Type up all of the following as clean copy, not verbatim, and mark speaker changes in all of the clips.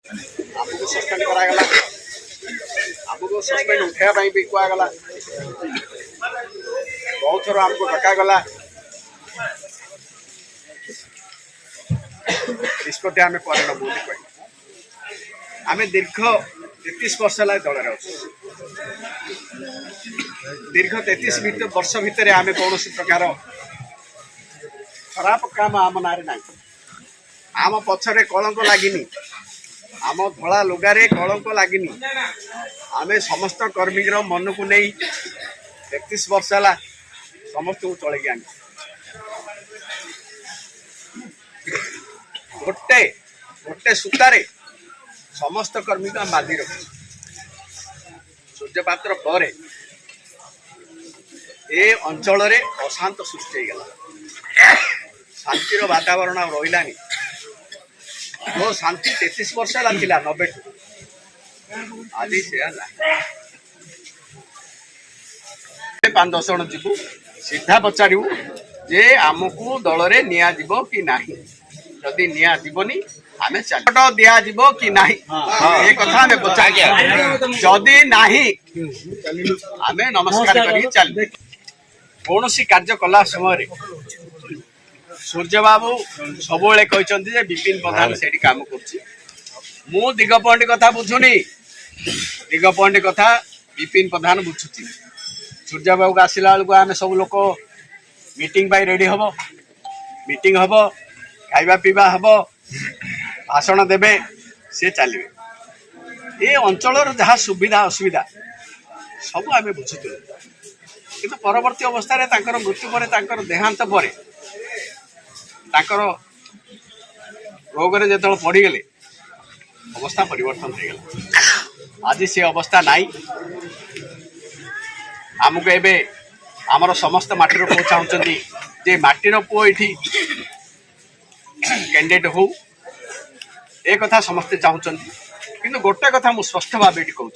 Speaker 1: आमको सस्पेंड करागला आमको सस्पेंड उठाया भी कहगला बहुत थर आमको डकागला निष्पत्ति आम करें बोली कह आम दीर्घ 33 वर्ष है दल दीर्घ 33 वर्ष भितर आम कौन प्रकार खराब काम आम ना ना आम पछरे कलंक लगिनी आम धला लुगारे कलंक लगिनी आम समस्त कर्मी मन को नहीं 33 वर्ष है समस्त को चलके आनी गोटे गोटे सूतारे समस्त कर्मी को बांधि रख सूर्यपात्र पर ए अंचल अशांत सृष्टि हो गला शांतिर वातावरण रही जो शांति 33 वर्ष है 90 आज से 5-10 जन जीवु सीधा पचारू जे आमको दल में निया जीव कि नहीं जदि निया जीवनी आमे चल दिया जीव कि नहीं ये कथा आमे पचार जदि नहीं आमे नमस्कार करी चल कौन सी कार्य कला समय सूर्य बाबू सब कहते विपिन प्रधान से काम कर दिगपहंडी कथा बुझुनी दिगपहंडी कथा विपिन प्रधान बुझुची सूर्य बाबू आसला बेलू आम सब लोग मीटिंग पाई रेडी हम मीटिंग हम खाइबा पीवा हम भाषण देवे सी चलिए ये अंचल जहाँ सुविधा असुविधा सब आम बुझुलु कि परवर्ती अवस्था मृत्यु पर देहांत पर रोग जो पड़गले अवस्था परिवर्तन हो गला आज से अवस्था नाई आमको एबे आमर समस्त माटीर पुओ चाहते जे माटीर पुओ ये कैंडिडेट हो ए कथा समस्ते चाहते किंतु गोटे कथा मुझे स्पष्ट भाव ये कहूँ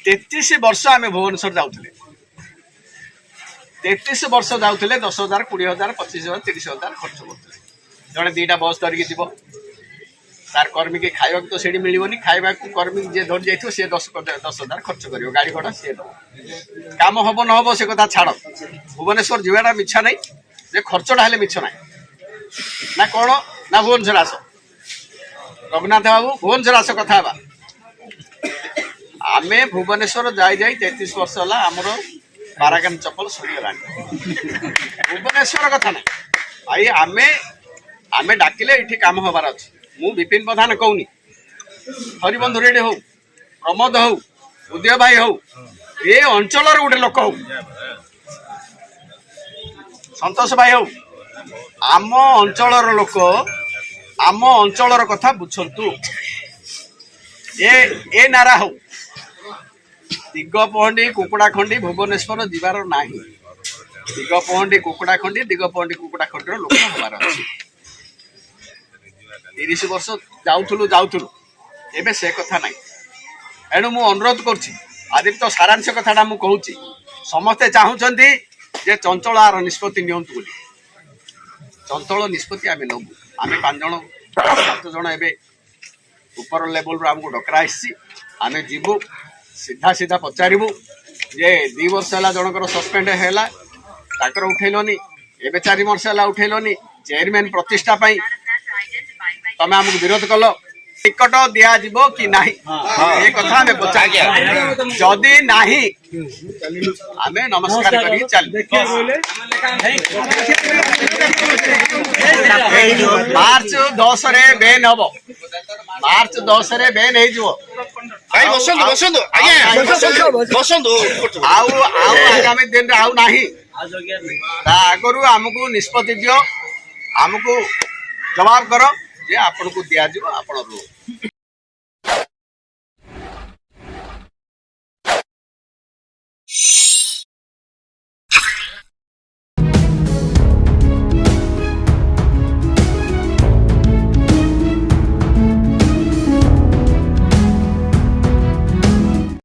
Speaker 1: 33 वर्ष आम भुवनेश्वर जाऊे 33 वर्ष जाऊे 10,000 20,000 25,000 30,000 खर्च करते जड़े 2टा बस धरिकी जीव तार कर्मी के खावा तो से मिलनी खावा कर्मी जी धरी जाइए सी 10,000 खर्च कर गाड़ी भड़ा सी दब कम हम न हम से कथा छाड़ भुवनेश्वर जीवाटा मिछा नहीं जे खर्चटा हेल्ले मिछ ना ना कौन ना भुवनेश्वर आस रघुनाथ बाबू भुवनेश्वर आस कथा आम भुवनेश्वर जाई 33 वर्ष है आमर बारागान चप्पल सरीगला भुवनेश्वर कथा ना आई आम आम डाकिले ये कम हबार अच्छे मु विपिन प्रधान कहूनी हरिबंधु रेड्डी हो प्रमोद हो उदय भाई हो ये अंचल गोटे लोक हो संतोष भाई हो आम अंचल लोक आम अंचल कथा बुझंतु ए नारा हो दिगपहंडी कुकुड़ाखंडी भुवनेश्वर जीवार नाही दिगपहंडी कुकुड़ाखंडी दिगपहंडी कुकुड़ाखंडी लोक हबार अच्छे 30 वर्ष जाऊलु एबे से कथा ना एणु मु अनुरोध करुच्ची आदित्य सारांश कथाटा मु कहूँ समस्ते चाहूँगी जे चंचल आर निष्पत्ति नियंतु बोली चंचल निष्पत्ति आम नबू आम 5 जन 7 जन एबे ऊपर लेवल रो आमको डकरा आम जीवु सीधा सीधा पचारू जे 2 वर्ष है जनकर सस्पेंड है उठेलनी एबे 4 वर्ष है उठेलनी चेयरमैन प्रतिष्ठा पाई तमें आमको विरोध कल टिकट दिया जीव कि नहीं ये कथा आम पचार जदि नहीं आम नमस्कार करी चल मार्च 10 रे बेन हम मार्च 10 रे बेन हो आगामी दिन आउ नहीं आगु आमको निष्पत्ति दियो आमको जवाब करो जे आपन को दिया जीव आपन रो